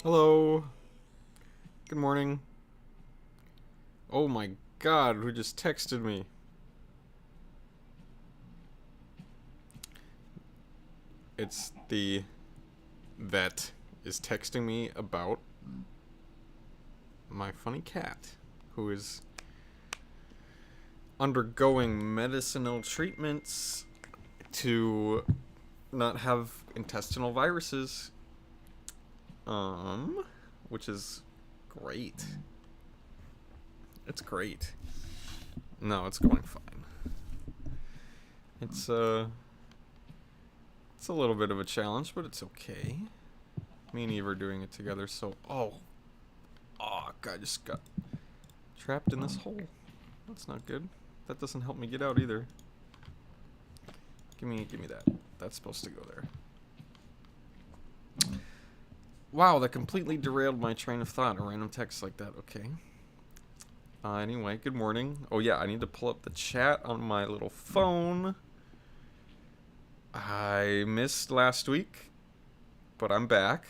Hello. Good morning. Oh my god, who just texted me? It's the vet is texting me about my funny cat who is undergoing medicinal treatments to not have intestinal viruses. Which is great. It's great. No, it's going fine. It's it's a little bit of a challenge, but it's okay. Me and Eve are doing it together, so oh, God, I just got trapped in this hole. That's not good. That doesn't help me get out either. Give me that. That's supposed to go there. Wow, that completely derailed my train of thought. A random text like that. Okay. Anyway, good morning. Oh yeah, I need to pull up the chat on my little phone. I missed last week, but I'm back.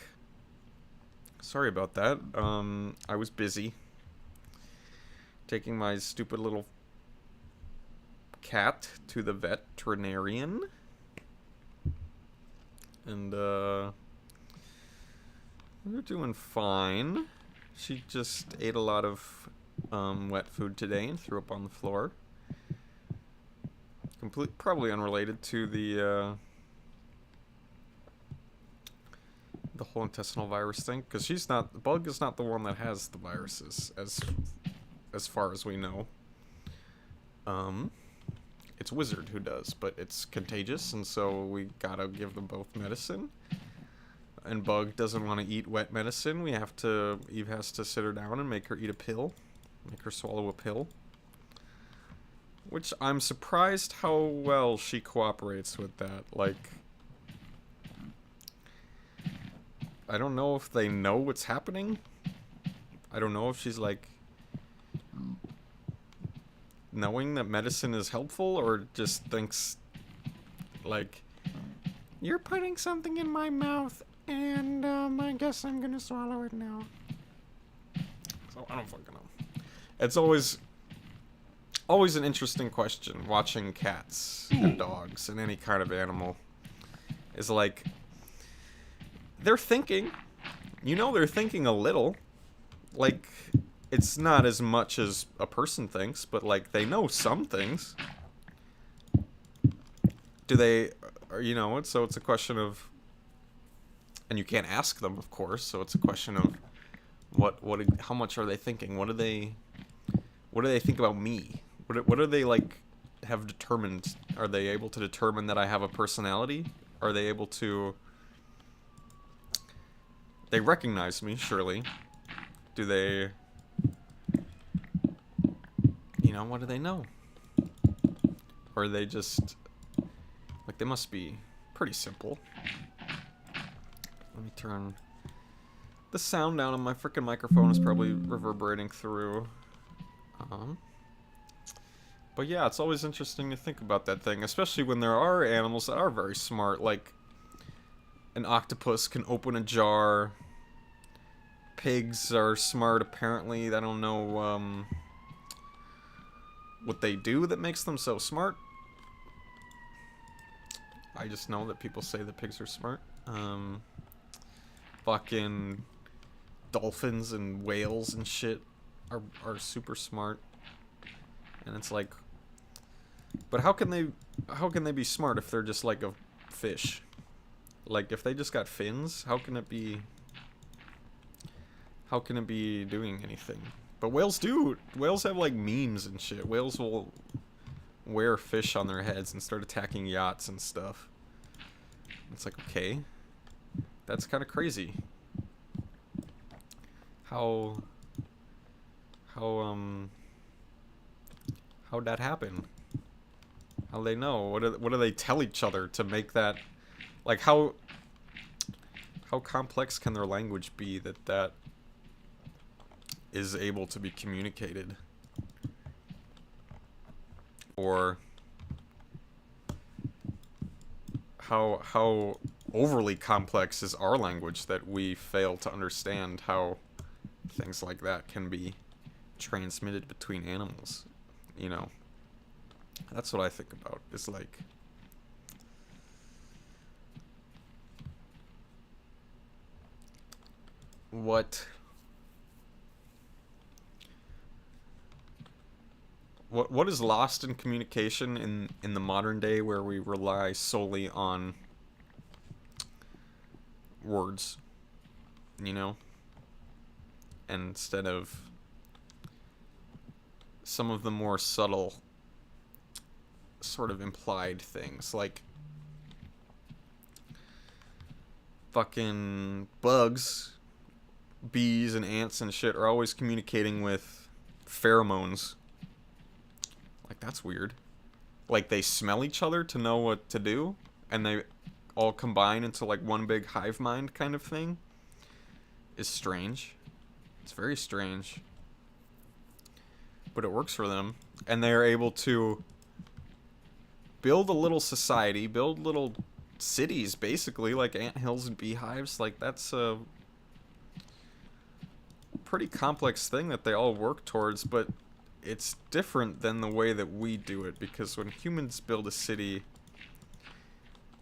Sorry about that. I was busy taking my stupid little cat to the veterinarian. And, we're doing fine. She just ate a lot of wet food today and threw up on the floor. Probably unrelated to the whole intestinal virus thing, because Bug is not the one that has the viruses, as far as we know. It's Wizard who does, but it's contagious, and so we gotta give them both medicine. And Bug doesn't want to eat wet medicine. Eve has to sit her down and make her eat a pill, make her swallow a pill. Which I'm surprised how well she cooperates with that. Like, I don't know if they know what's happening. I don't know if she's like knowing that medicine is helpful, or just thinks like, you're putting something in my mouth and I guess I'm gonna swallow it now. So I don't fucking know. It's always an interesting question watching cats and dogs and any kind of animal. Is like, they're thinking, they're thinking a little. Like, it's not as much as a person thinks, but like, they know some things. Do they, so it's a question of, and you can't ask them, of course, so it's a question of how much are they thinking? What do they think about me? What are they like have determined? Are they able to determine that I have a personality? Are they able to, they recognize me, surely. Do they, what do they know? Or are they just, like, they must be pretty simple. Let me turn the sound down on my freaking microphone. Is probably reverberating through. But yeah, it's always interesting to think about that thing, especially when there are animals that are very smart. Like, an octopus can open a jar. Pigs are smart, apparently. I don't know what they do that makes them so smart. I just know that people say that pigs are smart. Fucking dolphins and whales and shit are super smart. And it's like, but how can they be smart if they're just like a fish? Like, if they just got fins, how can it be doing anything? But whales do. Whales have like memes and shit. Whales will wear fish on their heads and start attacking yachts and stuff. It's like, okay, that's kind of crazy. How'd that happen? How do they know? What do they tell each other to make that, like, how complex can their language be that is able to be communicated? Or how overly complex is our language that we fail to understand how things like that can be transmitted between animals. You know, that's what I think about. Is like, what what is lost in communication in the modern day, where we rely solely on words, you know, instead of some of the more subtle sort of implied things, like fucking bugs, bees and ants and shit are always communicating with pheromones. Like, that's weird. Like, they smell each other to know what to do, and they all combine into like one big hive mind kind of thing. Is strange. It's very strange. But it works for them. And they're able to build a little society, build little cities, basically, like anthills and beehives. Like, that's a pretty complex thing that they all work towards, but it's different than the way that we do it, because when humans build a city,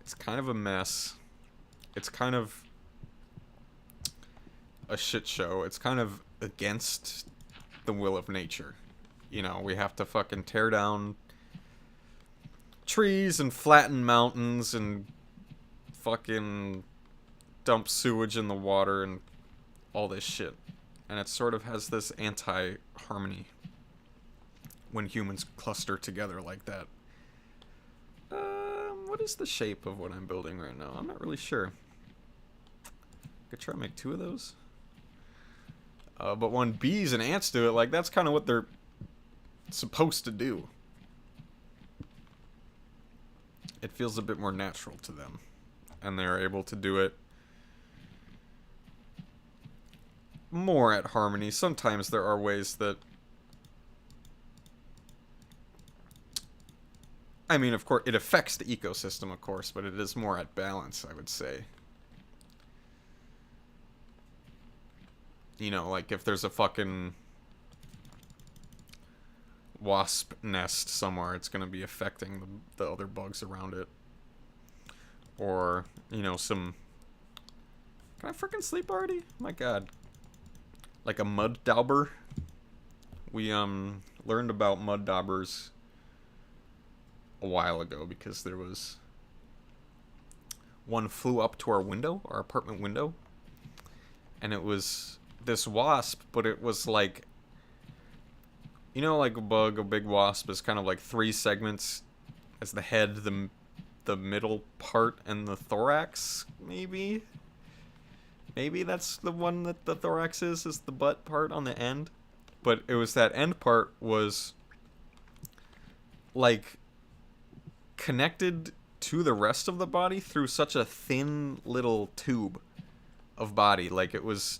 it's kind of a mess. It's kind of a shit show. It's kind of against the will of nature. You know, we have to fucking tear down trees and flatten mountains and fucking dump sewage in the water and all this shit. And it sort of has this anti-harmony when humans cluster together like that. What is the shape of what I'm building right now? I'm not really sure. Could try to make 2 of those. But when bees and ants do it, like, that's kind of what they're supposed to do. It feels a bit more natural to them. And they're able to do it more at harmony. Sometimes there are ways that, I mean, of course, it affects the ecosystem, of course, but it is more at balance, I would say. You know, like, if there's a fucking wasp nest somewhere, it's going to be affecting the other bugs around it. Or, you know, some... Can I freaking sleep already? My god. Like a mud dauber. We, learned about mud daubers a while ago, because there was one flew up to our window, our apartment window, and it was this wasp, but it was like, you know, like a bug, a big wasp is kind of like 3 segments as the head, the middle part, and the thorax, maybe that's the one that the thorax is the butt part on the end. But it was that end part was like connected to the rest of the body through such a thin little tube of body. Like, it was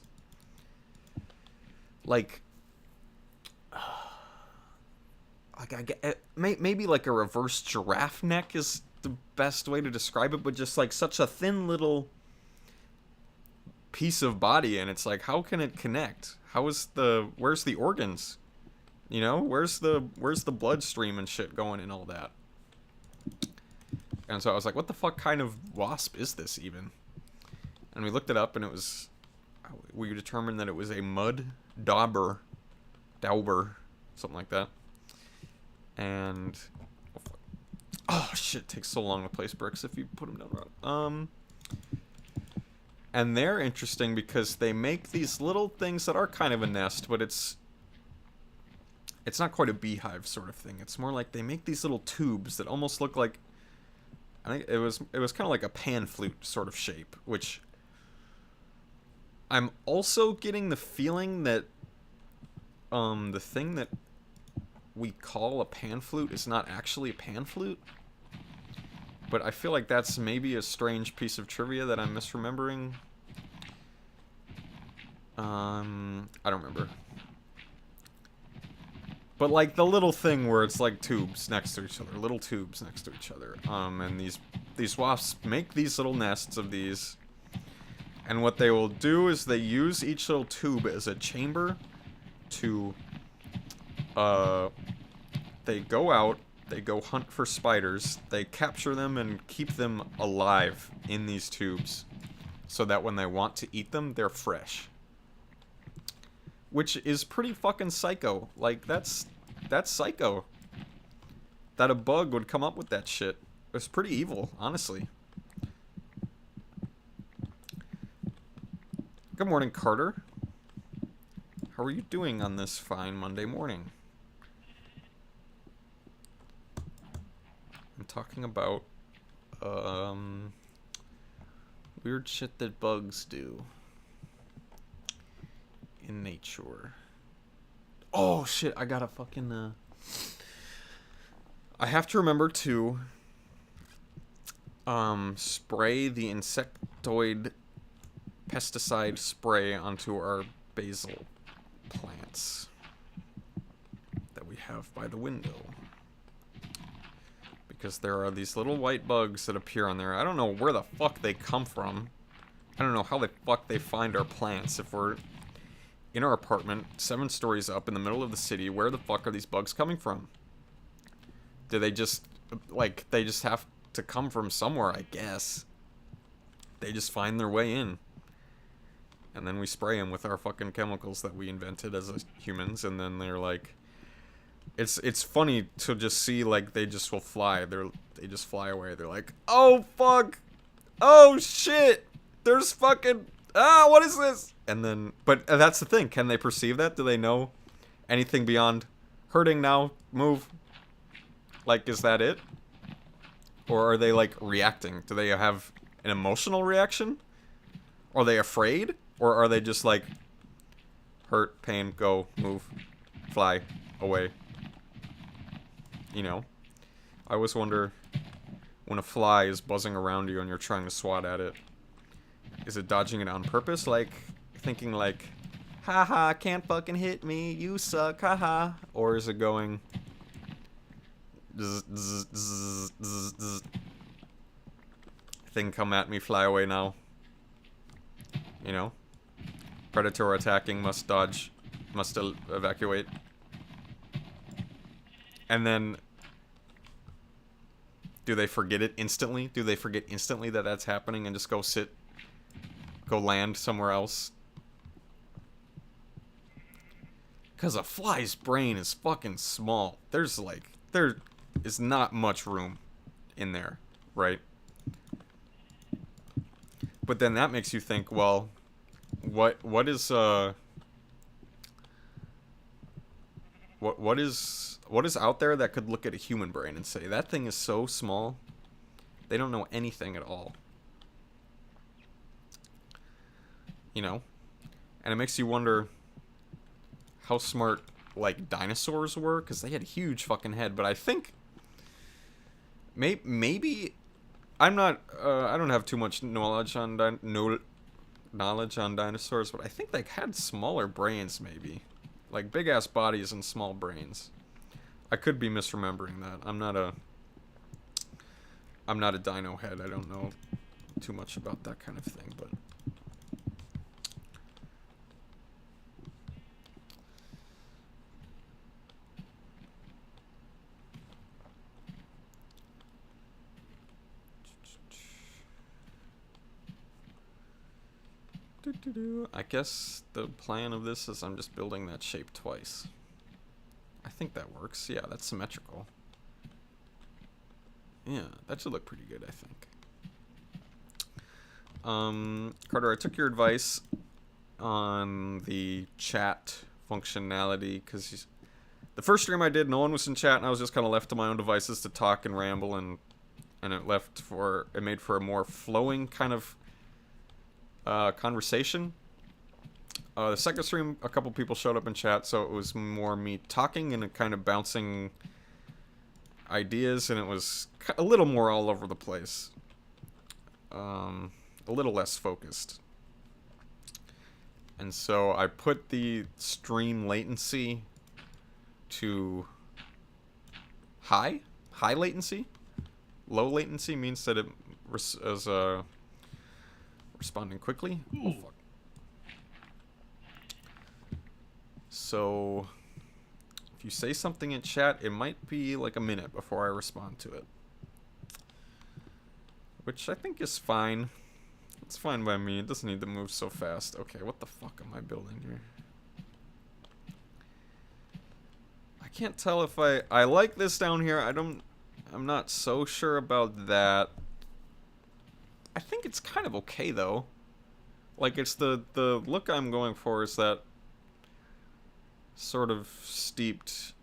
like I get, maybe like a reverse giraffe neck is the best way to describe it, but just like such a thin little piece of body, and it's like, how can it connect? Where's the organs? You know, where's the bloodstream and shit going and all that? And so I was like, what the fuck kind of wasp is this even? And we looked it up, and we determined that it was a mud dauber, something like that. And oh shit, it takes so long to place bricks if you put them down right. And they're interesting because they make these little things that are kind of a nest, but it's not quite a beehive sort of thing. It's more like they make these little tubes that almost look like, I think it was kind of like a pan flute sort of shape, which I'm also getting the feeling that the thing that we call a pan flute is not actually a pan flute. But I feel like that's maybe a strange piece of trivia that I'm misremembering. I don't remember. But like the little thing where it's like tubes next to each other, little tubes next to each other. And these wasps make these little nests of these. And what they will do is they use each little tube as a chamber to, they go out, they go hunt for spiders, they capture them and keep them alive in these tubes. So that when they want to eat them, they're fresh. Which is pretty fucking psycho. Like, that's psycho. That a bug would come up with that shit. It's pretty evil, honestly. Good morning, Carter. How are you doing on this fine Monday morning? I'm talking about, weird shit that bugs do in nature. Oh shit, I gotta fucking I have to remember to spray the insectoid pesticide spray onto our basil plants that we have by the window. Because there are these little white bugs that appear on there. I don't know where the fuck they come from. I don't know how the fuck they find our plants if we're in our apartment, 7 stories up in the middle of the city. Where the fuck are these bugs coming from? Do they just, like, they just have to come from somewhere, I guess. They just find their way in. And then we spray them with our fucking chemicals that we invented as humans, and then they're like... It's funny to just see, like, they just will fly. They just fly away. They're like, oh, fuck! Oh, shit! There's fucking... Ah, what is this? And then... But that's the thing. Can they perceive that? Do they know anything beyond hurting now? Move. Like, is that it? Or are they, like, reacting? Do they have an emotional reaction? Are they afraid? Or are they just like, hurt, pain, go, move, fly, away? You know? I always wonder, when a fly is buzzing around you and you're trying to swat at it, is it dodging it on purpose? Like, thinking like, haha, can't fucking hit me, you suck, haha. Or is it going, zzz, zzz, zzz, zzz, zzz. Thing come at me, fly away now. You know? Predator attacking, must dodge, must evacuate. And then, do they forget it instantly? Do they forget instantly that that's happening and just go land somewhere else? Because a fly's brain is fucking small. There is not much room in there, right? But then that makes you think, well, what is out there that could look at a human brain and say that thing is so small, they don't know anything at all. You know? And it makes you wonder how smart, like, dinosaurs were, because they had a huge fucking head. But I think maybe I'm not I don't have too much knowledge on dinosaurs, but I think they had smaller brains, maybe, like big ass bodies and small brains. I could be misremembering that. I'm not a dino head. I don't know too much about that kind of thing, but I guess the plan of this is I'm just building that shape twice. I think that works. Yeah, that's symmetrical. Yeah, that should look pretty good, I think. Carter, I took your advice on the chat functionality, because the first stream I did, no one was in chat, and I was just kind of left to my own devices to talk and ramble, and it made for a more flowing kind of conversation. The second stream, a couple people showed up in chat, so it was more me talking and kind of bouncing ideas, and it was a little more all over the place. A little less focused. And so I put the stream latency to high latency. Low latency means that it is responding quickly. Oh, fuck. So if you say something in chat, it might be like a minute before I respond to it, which I think is fine. It's fine by me. It doesn't need to move so fast. Okay, what the fuck am I building here? I can't tell if I like this down here. I'm not so sure about that. I think it's kind of okay though. Like, it's the look I'm going for is that sort of steeped,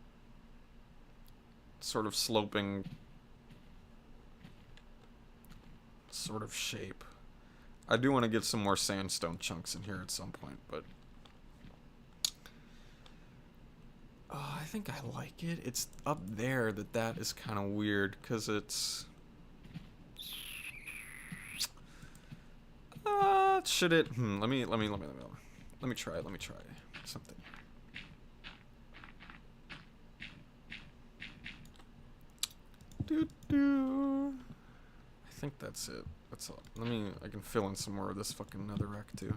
sort of sloping sort of shape. I do want to get some more sandstone chunks in here at some point, but I think I like it. It's up there that is kind of weird because it's should it let me try something. I think that's it. That's all. I can fill in some more of this fucking netherrack too.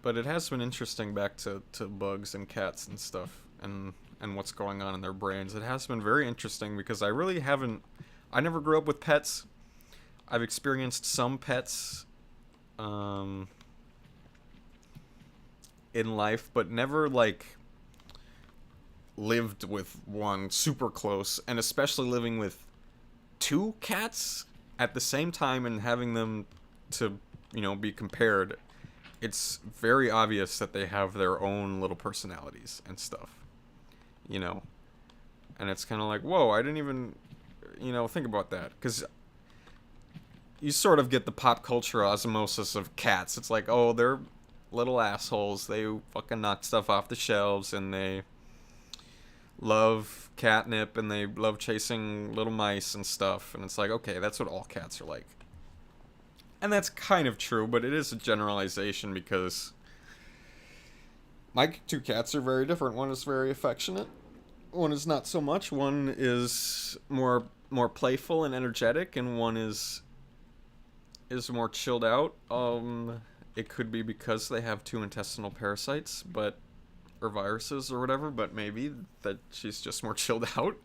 But it has been interesting back to bugs and cats and stuff and what's going on in their brains. It has been very interesting because I never grew up with pets. I've experienced some pets in life, but never like lived with one super close, and especially living with two cats at the same time and having them to, be compared. It's very obvious that they have their own little personalities and stuff, and it's kind of like, whoa, I didn't even, think about that, because you sort of get the pop culture osmosis of cats. It's like, oh, they're little assholes, they fucking knock stuff off the shelves, and they love catnip, and they love chasing little mice and stuff, and it's like, okay, that's what all cats are like. And that's kind of true, but it is a generalization because my two cats are very different. One is very affectionate. One is not so much. One is more playful and energetic, and one is more chilled out. It could be because they have two intestinal parasites, or viruses or whatever, but maybe that she's just more chilled out.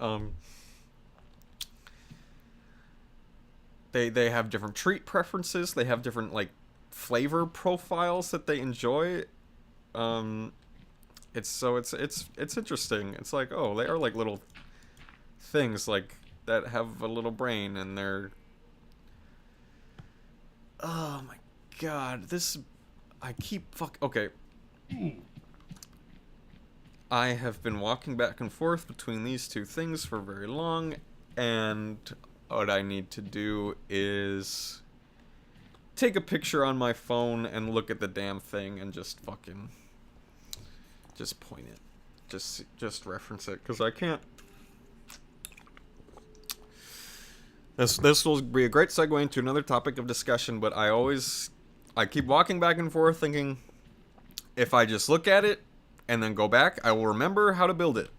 They have different treat preferences. They have different like flavor profiles that they enjoy. It's interesting. It's like, oh, they are like little things like that have a little brain, and they're, oh my god, okay. I have been walking back and forth between these two things for very long, and what I need to do is take a picture on my phone and look at the damn thing and just point it. Just reference it, because I can't. This will be a great segue into another topic of discussion, but I keep walking back and forth thinking, if I just look at it and then go back, I will remember how to build it.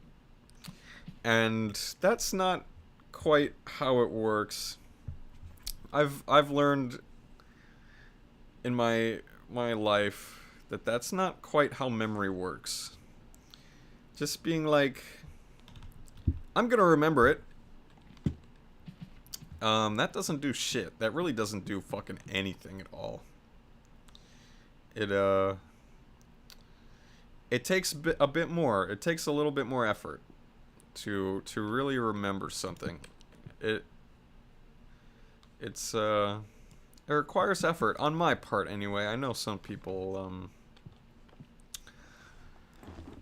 And that's not quite how it works. I've learned in my life that that's not quite how memory works. Just being like, I'm gonna remember it. That doesn't do shit. That really doesn't do fucking anything at all. It takes a bit more. It takes a little bit more effort to really remember something. It requires effort on my part anyway. I know some people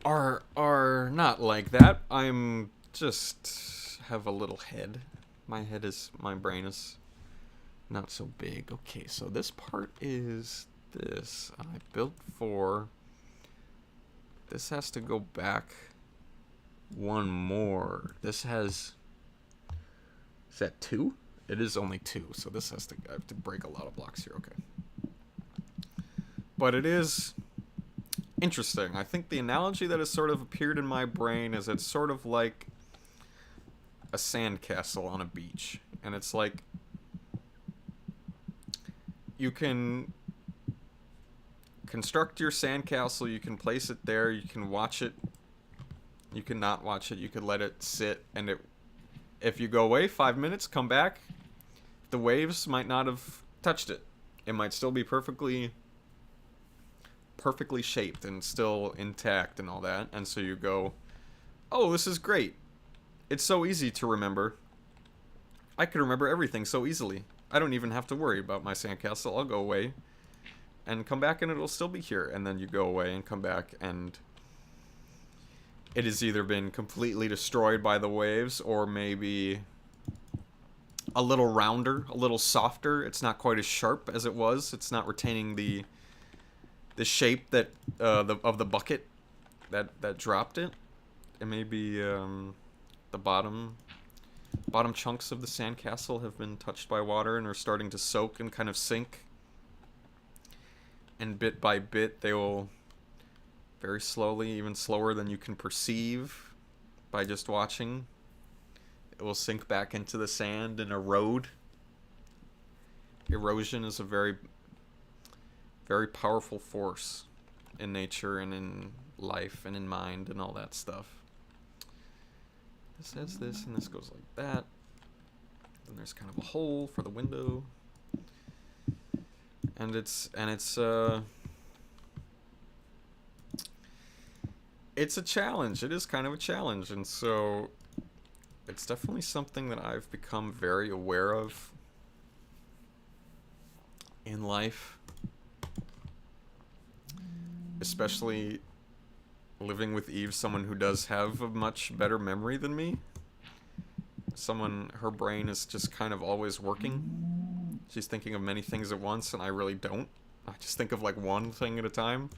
are not like that. I'm just have a little head. My brain is not so big. Okay, so this part is this. I built 4. This has to go back one more. This has... Is that 2? It is only 2, so this has to... I have to break a lot of blocks here, okay. But it is interesting. I think the analogy that has sort of appeared in my brain is it's sort of like a sandcastle on a beach. And it's like... You can construct your sandcastle, you can place it there, you can watch it, you can not watch it, you could let it sit, and if you go away 5 minutes, come back, the waves might not have touched it. It might still be perfectly shaped and still intact and all that, and so you go, oh, this is great. It's so easy to remember. I can remember everything so easily. I don't even have to worry about my sandcastle. I'll go away and come back and it'll still be here. And then you go away and come back and it has either been completely destroyed by the waves or maybe a little rounder, a little softer. It's not quite as sharp as it was. It's not retaining the shape that of the bucket that dropped it. It may be the bottom chunks of the sandcastle have been touched by water and are starting to soak and kind of sink. And bit by bit, they will very slowly, even slower than you can perceive by just watching, it will sink back into the sand and erode. Erosion is a very, very powerful force in nature and in life and in mind and all that stuff. This has this, and this goes like that. Then there's kind of a hole for the window. And it's a challenge. It is kind of a challenge, and so it's definitely something that I've become very aware of in life, especially living with Eve, someone who does have a much better memory than me. Her brain is just kind of always working. She's thinking of many things at once, and I really don't. I just think of like one thing at a time.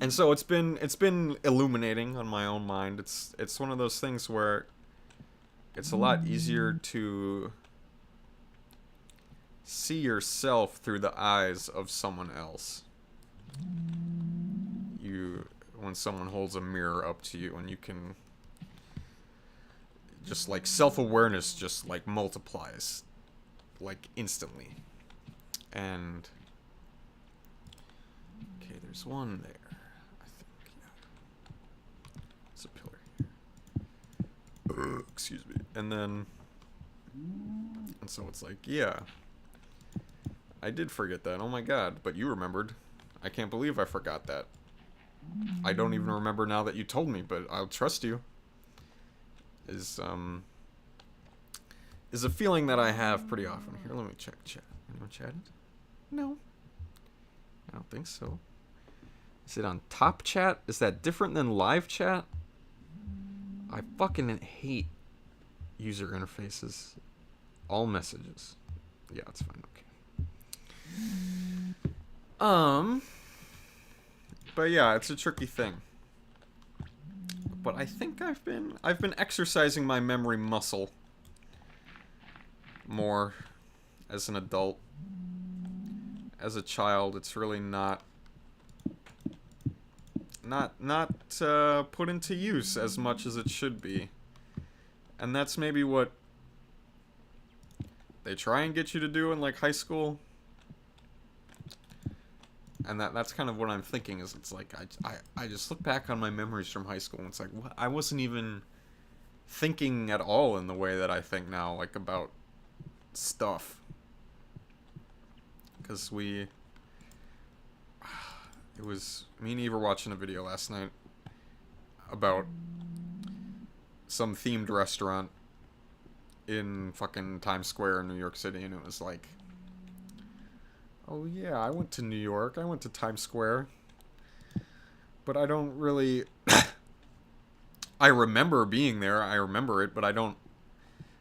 And so it's been illuminating on my own mind. It's one of those things where it's a lot easier to see yourself through the eyes of someone else. When someone holds a mirror up to you and you can just like self-awareness just like multiplies like instantly. And okay, there's one there, I think. Yeah, it's a pillar here. Excuse me. And so it's like, yeah, I did forget that. Oh my god, but you remembered. I can't believe I forgot that. I don't even remember now that you told me, but I'll trust you. Is a feeling that I have pretty often. Here, let me check chat. Anyone chatted? No. I don't think so. Is it on top chat? Is that different than live chat? I fucking hate user interfaces. All messages. Yeah, it's fine. Okay. But yeah, it's a tricky thing. But I think I've been exercising my memory muscle more as an adult. As a child, it's really not put into use as much as it should be. And that's maybe what they try and get you to do in like high school. And that's kind of what I'm thinking, is it's like I just look back on my memories from high school and it's like, what? I wasn't even thinking at all in the way that I think now, like about stuff. Because it was, me and Eve were watching a video last night about some themed restaurant in fucking Times Square in New York City, and it was like, oh yeah, I went to New York. I went to Times Square. But I don't really... I remember being there. I remember it, but I don't...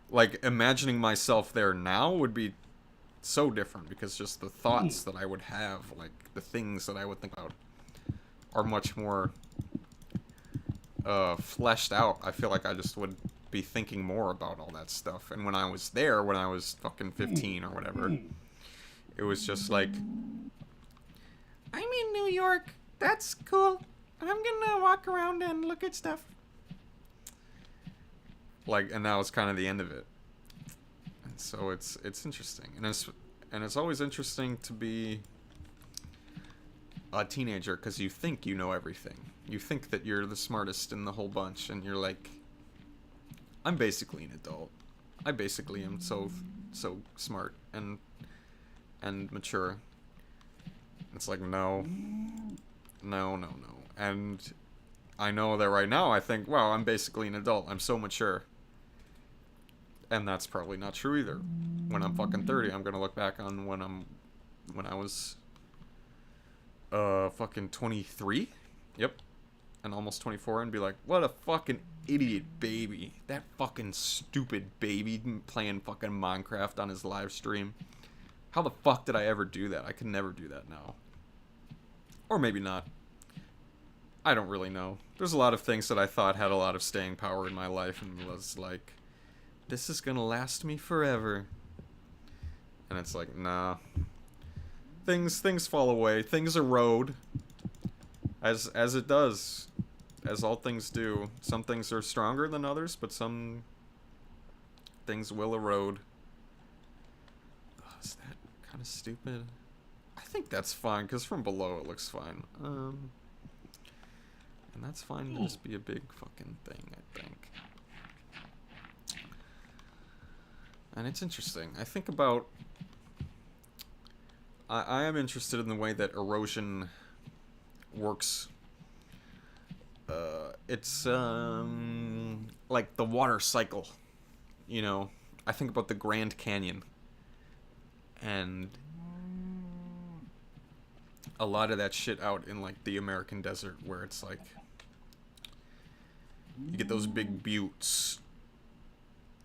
Like, imagining myself there now would be so different, because just the thoughts that I would have, like, the things that I would think about are much more fleshed out, I feel like I just would be thinking more about all that stuff. And when I was there, when I was fucking 15 or whatever, it was just like, I'm in New York. That's cool. I'm gonna walk around and look at stuff. Like, and that was kind of the end of it. And so it's interesting, and it's always interesting to be a teenager because you think you know everything. You think that you're the smartest in the whole bunch, and you're like, I'm basically an adult. I basically am so smart and mature. It's like, no. And I know that right now I think, wow, I'm basically an adult. I'm so mature. And that's probably not true either. When I'm fucking 30, I'm gonna look back on when I was fucking 23. Yep. And almost 24, and be like, what a fucking idiot baby. That fucking stupid baby playing fucking Minecraft on his live stream. How the fuck did I ever do that? I could never do that now. Or maybe not. I don't really know. There's a lot of things that I thought had a lot of staying power in my life, and was like, this is gonna last me forever. And it's like, nah. Things fall away. Things erode. As it does. As all things do. Some things are stronger than others, but some things will erode. Oh, is that kind of stupid? I think that's fine, because from below it looks fine. And that's fine to just be a big fucking thing, I think. And it's interesting. I think about... I am interested in the way that erosion works. It's like the water cycle. You know, I think about the Grand Canyon. And a lot of that shit out in like the American desert, where it's like you get those big buttes,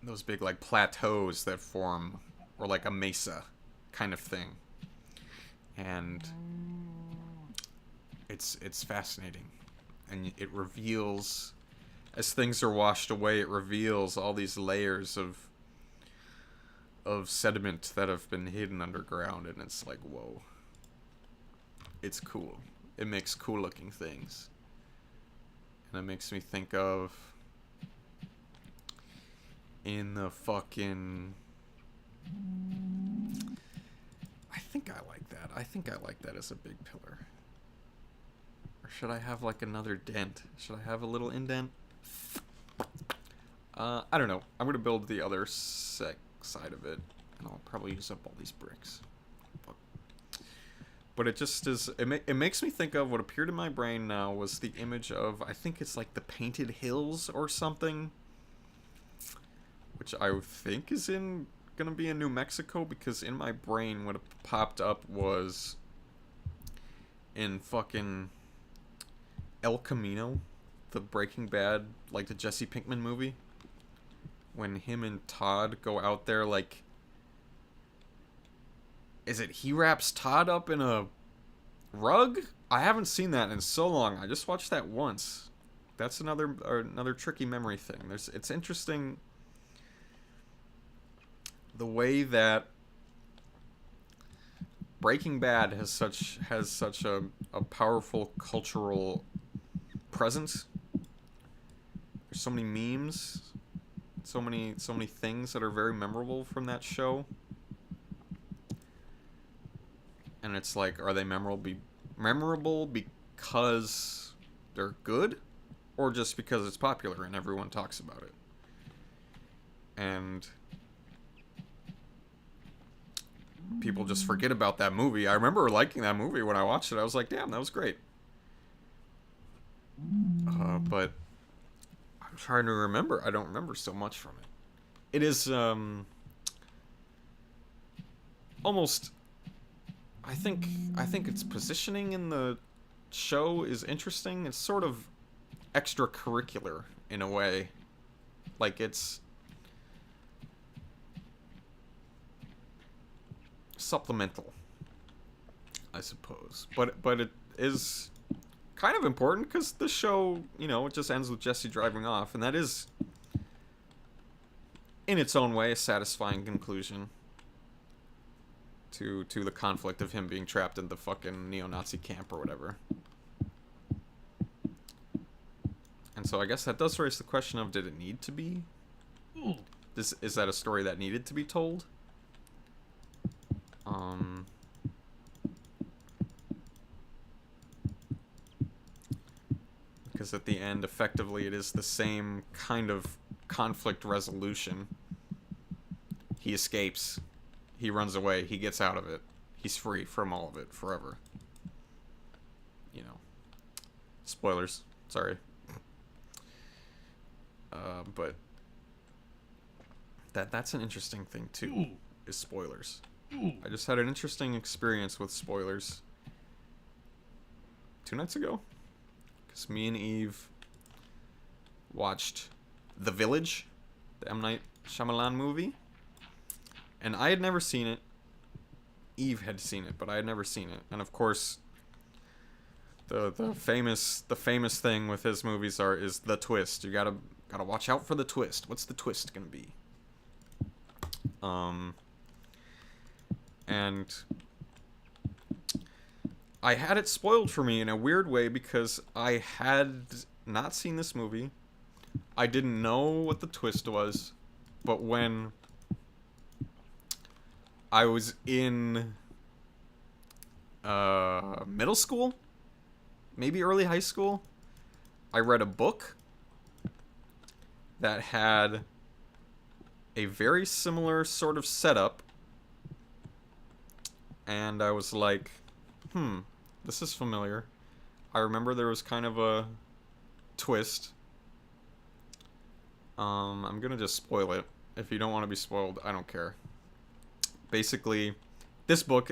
those big like plateaus that form, or like a mesa kind of thing. And it's fascinating, and it reveals, as things are washed away, it reveals all these layers of sediment that have been hidden underground, and it's like, whoa. It's cool. It makes cool looking things. And it makes me think of in the fucking... I think I like that. I think I like that as a big pillar. Or should I have like another dent? Should I have a little indent? I don't know. I'm gonna build the other side of it, and I'll probably use up all these bricks. But it just is... It makes me think of what appeared in my brain now was the image of... I think it's like the Painted Hills or something. Which I think is gonna be in New Mexico, because in my brain what popped up was in fucking El Camino, the Breaking Bad, like the Jesse Pinkman movie, when him and Todd go out there, like, is it he wraps Todd up in a rug? I haven't seen that in so long. I just watched that once. That's another tricky memory thing. It's interesting the way that Breaking Bad has such a powerful cultural presence. There's so many memes, so many things that are very memorable from that show. And it's like, are they memorable because they're good, or just because it's popular and everyone talks about it? And people just forget about that movie. I remember liking that movie when I watched it. I was like, damn, that was great. But I'm trying to remember. I don't remember so much from it. It is almost... I think its positioning in the show is interesting. It's sort of extracurricular in a way. Like, it's supplemental, I suppose. But it is kind of important because the show, you know, it just ends with Jesse driving off, and that is, in its own way, a satisfying conclusion to the conflict of him being trapped in the fucking neo-Nazi camp or whatever. And so I guess that does raise the question of, did it need to be? Is that a story that needed to be told? Because at the end, effectively, it is the same kind of conflict resolution. He escapes. He runs away. He gets out of it. He's free from all of it forever. You know. Spoilers. Sorry. But that's an interesting thing, too, is spoilers. I just had an interesting experience with spoilers 2 nights ago. Because me and Eve watched The Village, the M. Night Shyamalan movie. And I had never seen it. Eve had seen it, but I had never seen it. And of course, the famous thing with his movies is the twist. You gotta watch out for the twist. What's the twist gonna be? And I had it spoiled for me in a weird way because I had not seen this movie. I didn't know what the twist was, but when I was in middle school, maybe early high school, I read a book that had a very similar sort of setup, and I was like, this is familiar. I remember there was kind of a twist. I'm gonna just spoil it. If you don't want to be spoiled, I don't care. Basically, this book,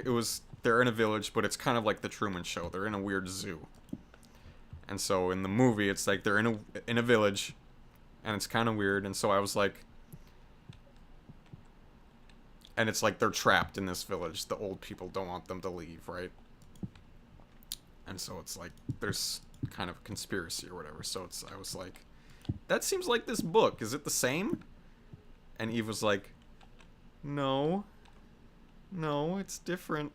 they're in a village, but it's kind of like the Truman Show. They're in a weird zoo. And so in the movie, it's like they're in a village, and it's kind of weird, and so I was like, and it's like they're trapped in this village. The old people don't want them to leave, right? And so it's like there's kind of a conspiracy or whatever. So I was like, that seems like this book. Is it the same? And Eve was like, no, it's different.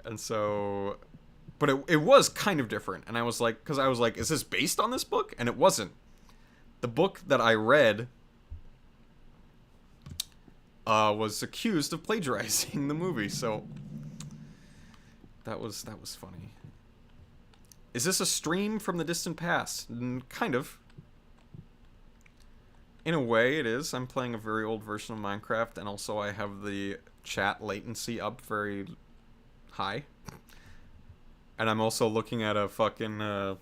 And so, but it was kind of different. And I was like, is this based on this book? And it wasn't. The book that I read was accused of plagiarizing the movie, so that was funny. Is this a stream from the distant past? Kind of. In a way, it is. I'm playing a very old version of Minecraft, and also I have the chat latency up very high. And I'm also looking at a fucking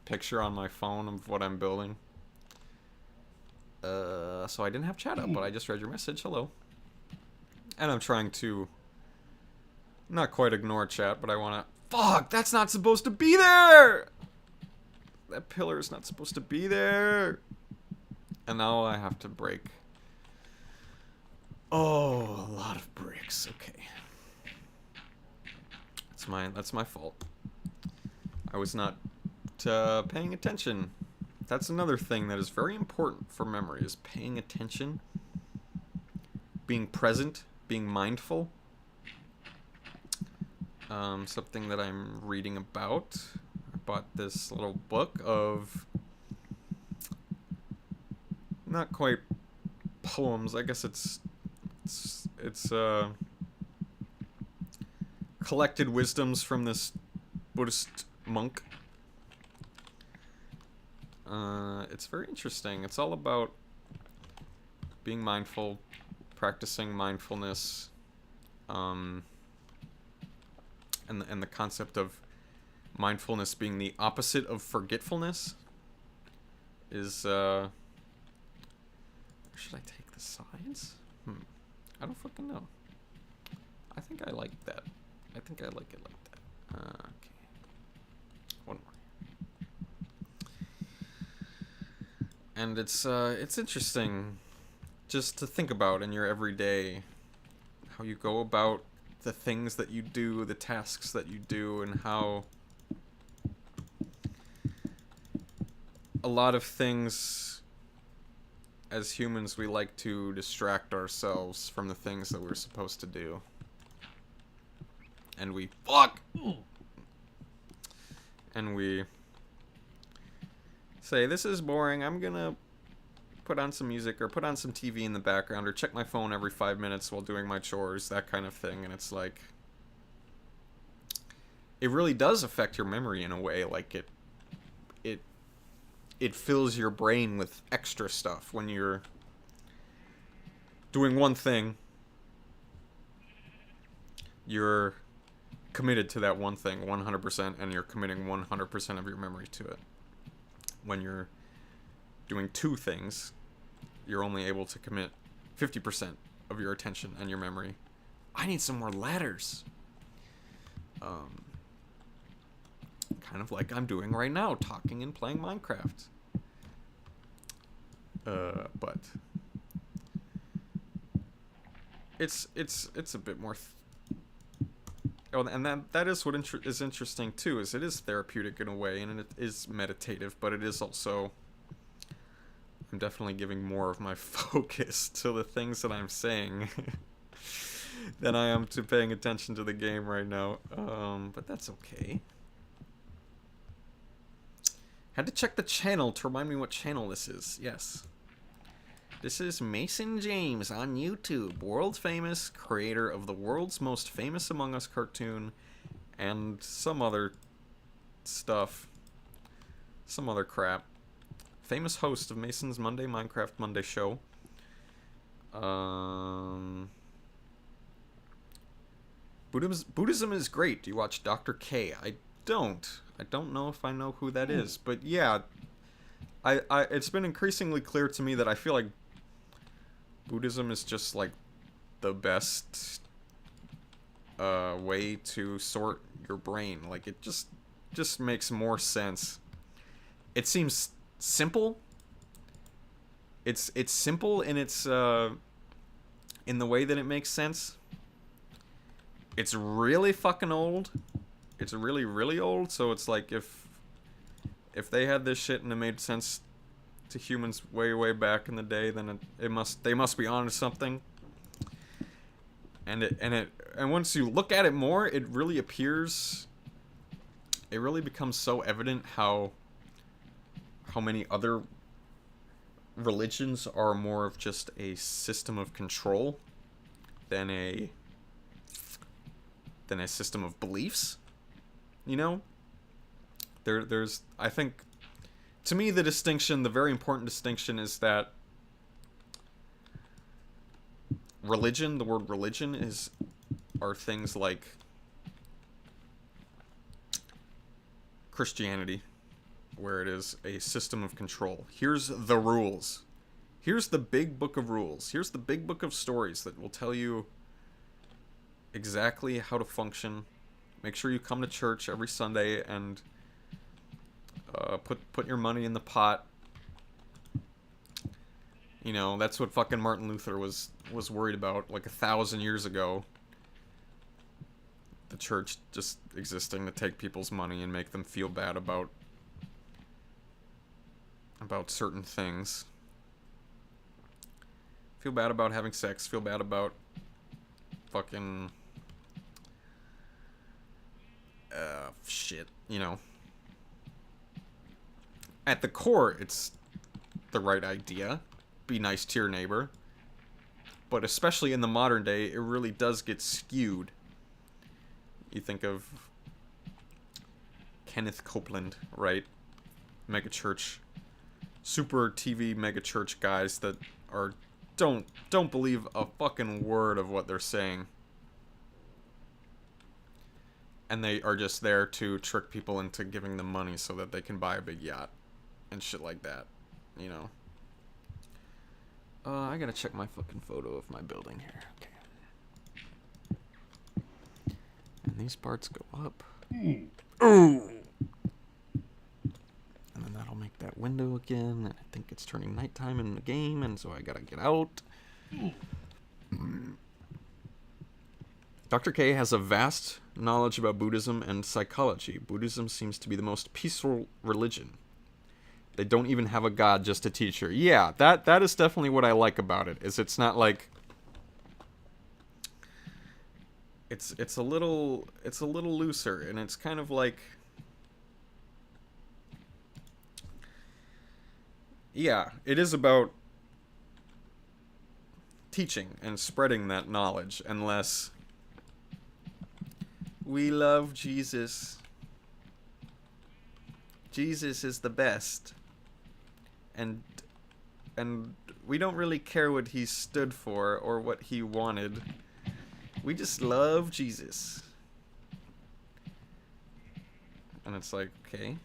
picture on my phone of what I'm building. So I didn't have chat up, but I just read your message. Hello. And I'm trying to not quite ignore chat, but I want to... Fuck! That's not supposed to be there! That pillar is not supposed to be there! And now I have to break... Oh, a lot of bricks. Okay. That's my fault. I was not paying attention. That's another thing that is very important for memory, is paying attention, being present, being mindful. Something that I'm reading about. I bought this little book of not quite poems. I guess it's collected wisdoms from this Buddhist monk. It's very interesting. It's all about being mindful, practicing mindfulness, and the concept of mindfulness being the opposite of forgetfulness is, should I take the sides? I don't fucking know. I think I like that. I think I like it like that. Okay. One more. And it's interesting just to think about in your everyday, how you go about the things that you do, the tasks that you do, and how a lot of things as humans, we like to distract ourselves from the things that we're supposed to do. And we fuck! And we say, this is boring, I'm gonna put on some music or put on some TV in the background or check my phone every 5 minutes while doing my chores, that kind of thing. And it's like, it really does affect your memory in a way. Like it fills your brain with extra stuff when you're doing one thing. You're committed to that one thing 100%, and you're committing 100% of your memory to it. When you're doing two things, you're only able to commit 50% of your attention and your memory. I need some more ladders. Kind of like I'm doing right now, talking and playing Minecraft. But it's a bit more. Oh, and that is what is interesting too. Is it is therapeutic in a way, and it is meditative, but it is also. I'm definitely giving more of my focus to the things that I'm saying than I am to paying attention to the game right now. But that's okay. Had to check the channel to remind me what channel this is. Yes. This is Mason James on YouTube, world famous, creator of the world's most famous Among Us cartoon, and some other stuff. Some other crap. Famous host of Mason's Minecraft Monday show. Buddhism is great. Do you watch Dr. K? I don't know if I know who that is, but yeah, I it's been increasingly clear to me that I feel like Buddhism is just like the best way to sort your brain. Like it just makes more sense. It seems simple. It's simple in its in the way that it makes sense. It's really fucking old. It's really, really old, so it's like if they had this shit and it made sense to humans way, way back in the day, then they must be onto something. And once you look at it more, it really becomes so evident how many other religions are more of just a system of control than a system of beliefs. You know, there's I think, to me, the very important distinction is that religion, the word religion are things like Christianity, where it is a system of control. Here's the rules. Here's the big book of rules. Here's the big book of stories that will tell you exactly how to function. Make sure you come to church every Sunday and put your money in the pot. You know, that's what fucking Martin Luther was worried about like 1,000 years ago. The church just existing to take people's money and make them feel bad about certain things. Feel bad about having sex. Feel bad about fucking shit, you know. At the core, it's the right idea. Be nice to your neighbor. But especially in the modern day, it really does get skewed. You think of Kenneth Copeland, right? Megachurch, super TV megachurch guys that don't believe a fucking word of what they're saying. And they are just there to trick people into giving them money so that they can buy a big yacht. And shit like that. You know. I gotta check my fucking photo of my building here. Okay. And these parts go up. Ooh! And then that'll make that window again. And I think it's turning nighttime in the game, and so I gotta get out. Dr. K has a vast knowledge about Buddhism and psychology. Buddhism seems to be the most peaceful religion. They don't even have a god, just a teacher. Yeah, that is definitely what I like about it. Is it's not like it's a little looser, and it's kind of like, yeah, it is about teaching and spreading that knowledge, unless we love Jesus. Jesus is the best. And we don't really care what he stood for or what he wanted. We just love Jesus. And it's like, okay.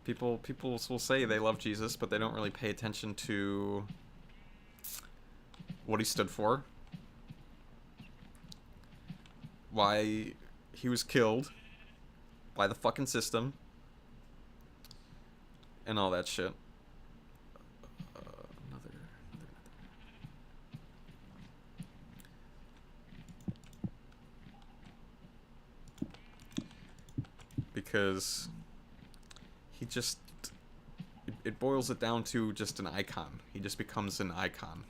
People will say they love Jesus, but they don't really pay attention to what he stood for, why he was killed by the fucking system, and all that shit. Because he just, it boils it down to just an icon. He just becomes an icon.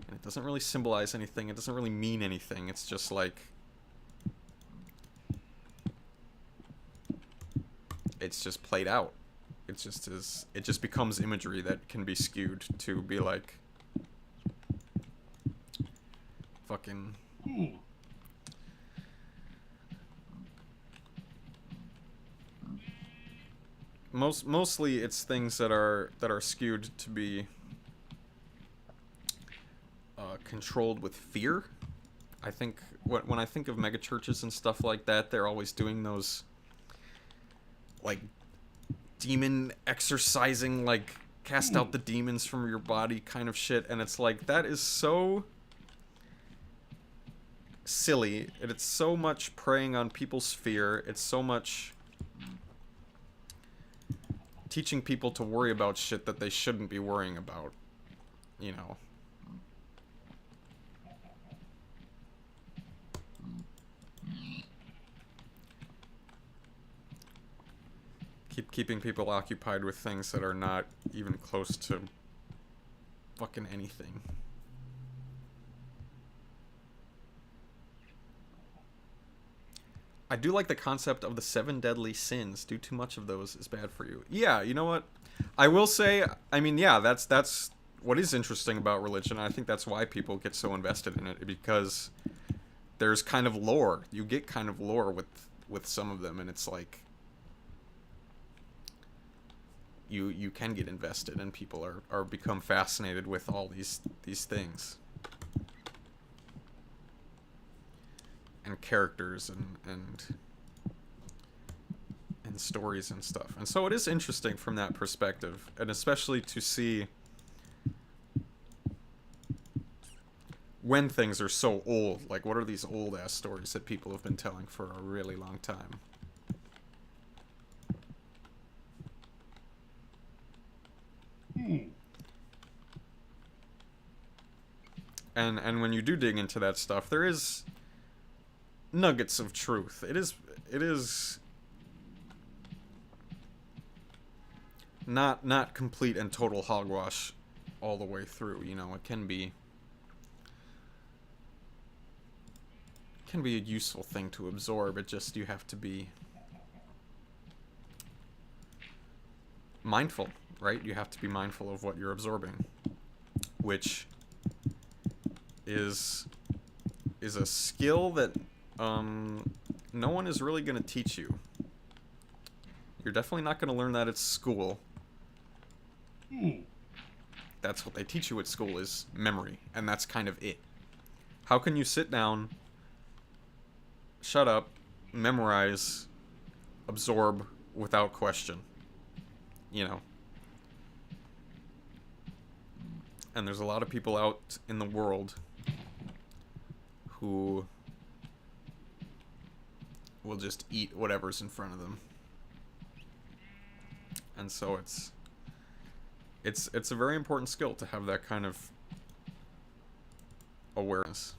And it doesn't really symbolize anything. It doesn't really mean anything. It's just like, it's just played out. It just becomes imagery that can be skewed to be like fucking mostly it's things that are skewed to be controlled with fear. I think when I think of megachurches and stuff like that, they're always doing those like demon exorcising, like cast out the demons from your body kind of shit, and it's like, that is so silly, and it's so much preying on people's fear. It's so much teaching people to worry about shit that they shouldn't be worrying about, you know. Keeping people occupied with things that are not even close to fucking anything. I do like the concept of the 7 deadly sins. Do too much of those is bad for you. Yeah, you know what? I will say, I mean, yeah, that's what is interesting about religion. I think that's why people get so invested in it, because there's kind of lore. You get kind of lore with some of them, and it's like you can get invested, and people are become fascinated with all these things. And characters and stories and stuff. And so it is interesting from that perspective, and especially to see when things are so old. Like, what are these old ass stories that people have been telling for a really long time? And when you do dig into that stuff, there is nuggets of truth. It is not complete and total hogwash all the way through, you know. It can be a useful thing to absorb. It just, you have to be mindful, right? You have to be mindful of what you're absorbing, which is a skill that no one is really going to teach you. You're definitely not going to learn that at school. That's what they teach you at school, is memory, and that's kind of it. How can you sit down, shut up, memorize, absorb without question? You know. And there's a lot of people out in the world who will just eat whatever's in front of them. And so it's a very important skill to have that kind of awareness.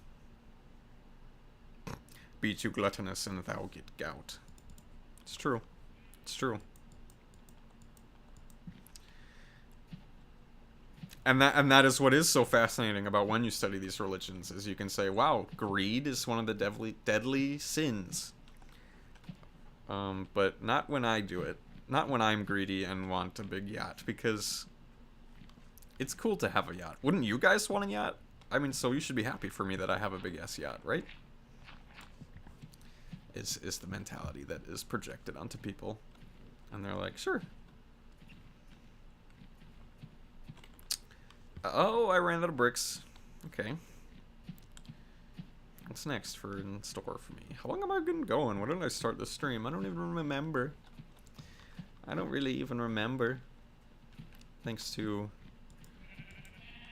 Be too gluttonous and thou get gout. It's true. It's true. And that is what is so fascinating about when you study these religions, is you can say, wow, greed is one of the deadly sins. But not when I do it. Not when I'm greedy and want a big yacht, because it's cool to have a yacht. Wouldn't you guys want a yacht? I mean, so you should be happy for me that I have a big ass yacht, right? Is the mentality that is projected onto people. And they're like, sure. Oh, I ran out of bricks. Okay. What's next in store for me? How long am I been going? When did I start the stream? I don't even remember. I don't really even remember. Thanks to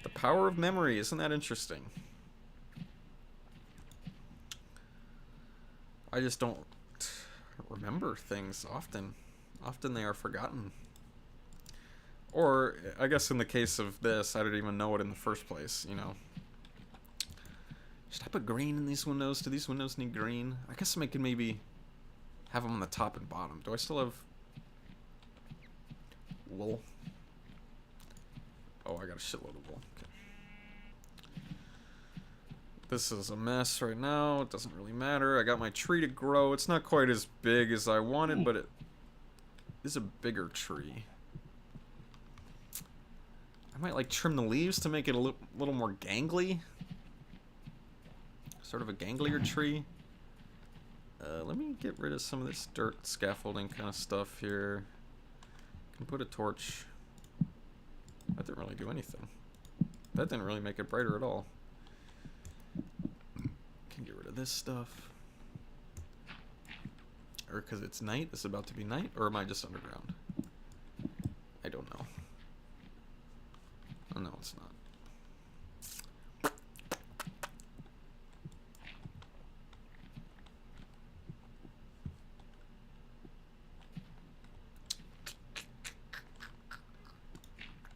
the power of memory. Isn't that interesting? I just don't remember things often. Often they are forgotten. Or, I guess in the case of this, I didn't even know it in the first place, you know. Should I put green in these windows? Do these windows need green? I guess I can maybe have them on the top and bottom. Do I still have wool? Oh, I got a shitload of wool. Okay. This is a mess right now. It doesn't really matter. I got my tree to grow. It's not quite as big as I wanted, but it is a bigger tree. I might like trim the leaves to make it a little more gangly. Sort of a ganglier tree. Let me get rid of some of this dirt scaffolding kind of stuff here. Can put a torch. That didn't really do anything. That didn't really make it brighter at all. Can get rid of this stuff. Or because it's night, it's about to be night, or am I just underground? I don't know. Oh, no, it's not.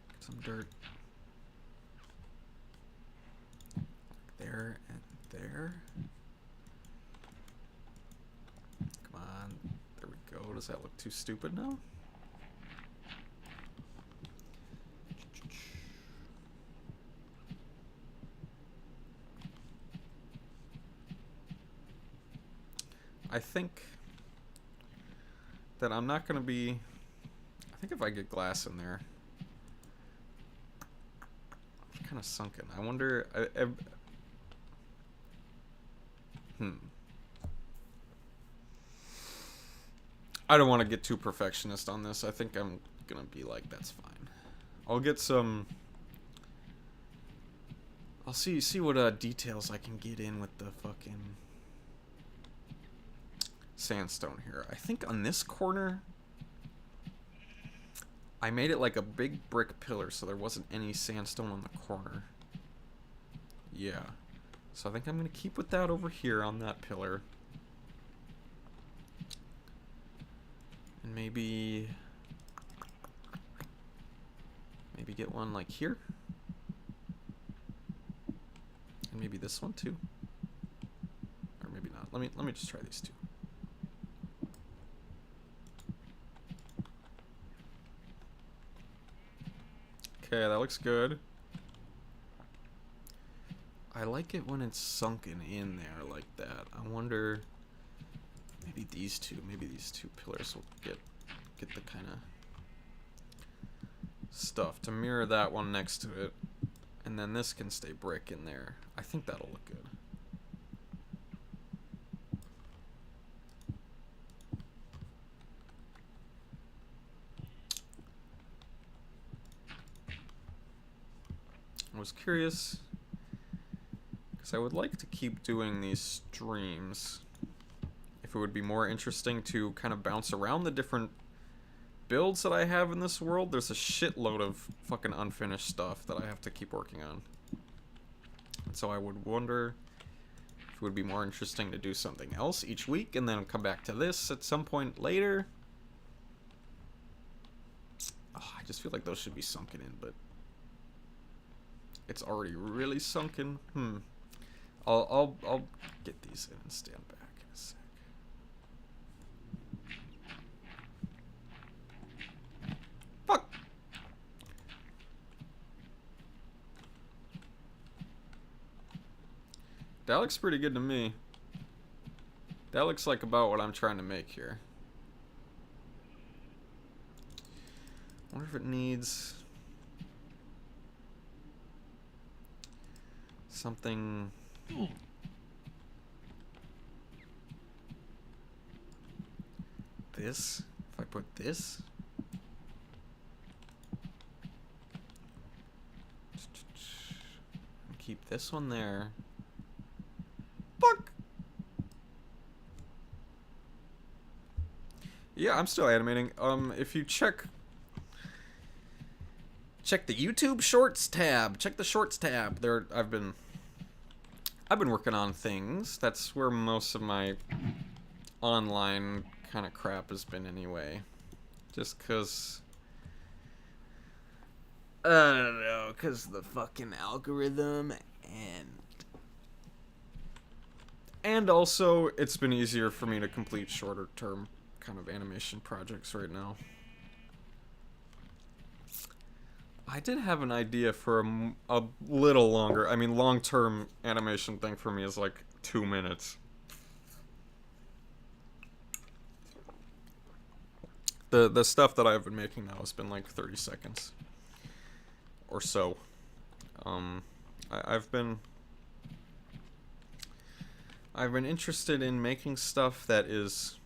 Get some dirt. There and there. Come on. There we go. Does that look too stupid now? I think that I'm not going to be... I think if I get glass in there... It's kind of sunken. I wonder... I don't want to get too perfectionist on this. I think I'm going to be like, that's fine. I'll get some... I'll see what details I can get in with the fucking... sandstone here. I think on this corner I made it like a big brick pillar so there wasn't any sandstone on the corner. Yeah. So I think I'm gonna keep with that over here on that pillar. And maybe get one like here. And maybe this one too. Or maybe not. Let me just try these two. Okay, that looks good. I like it when it's sunken in there like that. I wonder, maybe these two pillars will get the kind of stuff to mirror that one next to it. And then this can stay brick in there. I think that'll look good. I was curious because I would like to keep doing these streams. If it would be more interesting to kind of bounce around the different builds that I have in this world. There's a shitload of fucking unfinished stuff that I have to keep working on. And so I would wonder if it would be more interesting to do something else each week and then come back to this at some point later. Oh, I just feel like those should be sunken in, but it's already really sunken. I'll get these in and stand back in a sec. That looks pretty good to me. That looks like about what I'm trying to make here. I wonder if it needs something. This? If I put this? Keep this one there. Fuck! Yeah, I'm still animating. If you check the YouTube Shorts tab. Check the Shorts tab. There, I've been working on things. That's where most of my online kind of crap has been anyway. Just cause I don't know, cause the fucking algorithm and also it's been easier for me to complete shorter term kind of animation projects right now. I did have an idea for a little longer. I mean, long-term animation thing for me is like 2 minutes. The stuff that I've been making now has been like 30 seconds or so. I've been interested in making stuff that is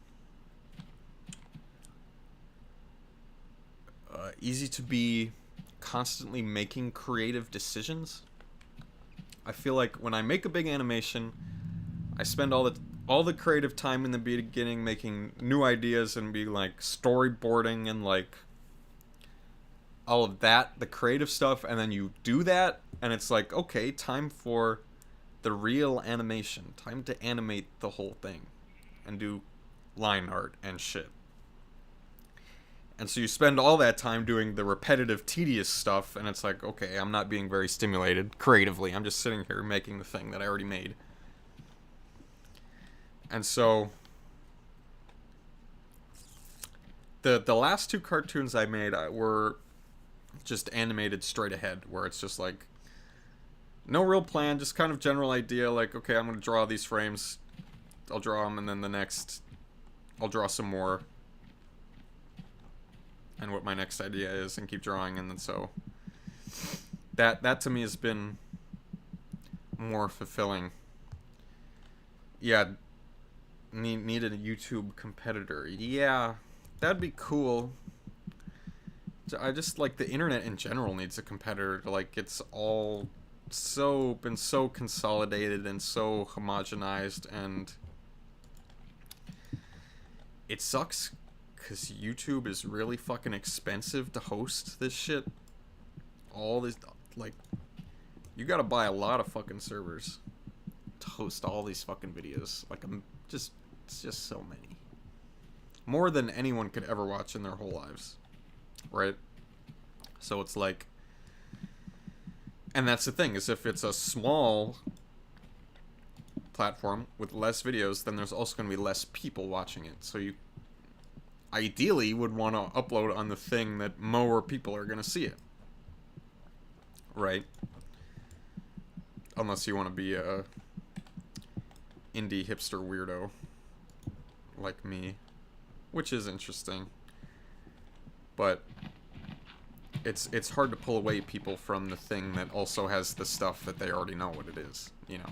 easy to be constantly making creative decisions. I feel like when I make a big animation, I spend all the creative time in the beginning making new ideas and be like storyboarding and like all of that, the creative stuff, and then you do that and it's like, okay, time for the real animation. Time to animate the whole thing and do line art and shit. And so you spend all that time doing the repetitive, tedious stuff, and it's like, okay, I'm not being very stimulated creatively. I'm just sitting here making the thing that I already made. And so the last 2 cartoons I made were just animated straight ahead, where it's just like no real plan, just kind of general idea, like, okay, I'm going to draw these frames, I'll draw them, and then the next, I'll draw some more, and what my next idea is, and keep drawing, and then so that to me has been more fulfilling. Yeah, need a YouTube competitor. Yeah, that'd be cool. I just like the internet in general needs a competitor. Like, it's all been so consolidated and so homogenized, and it sucks because YouTube is really fucking expensive to host this shit. All this, like, you gotta buy a lot of fucking servers to host all these fucking videos. Like, it's just so many. More than anyone could ever watch in their whole lives. Right? So it's like, and that's the thing, is if it's a small platform with less videos, then there's also going to be less people watching it. So you ideally would want to upload on the thing that more people are going to see it. Right? Unless you want to be a indie hipster weirdo like me, which is interesting. But it's hard to pull away people from the thing that also has the stuff that they already know what it is, you know.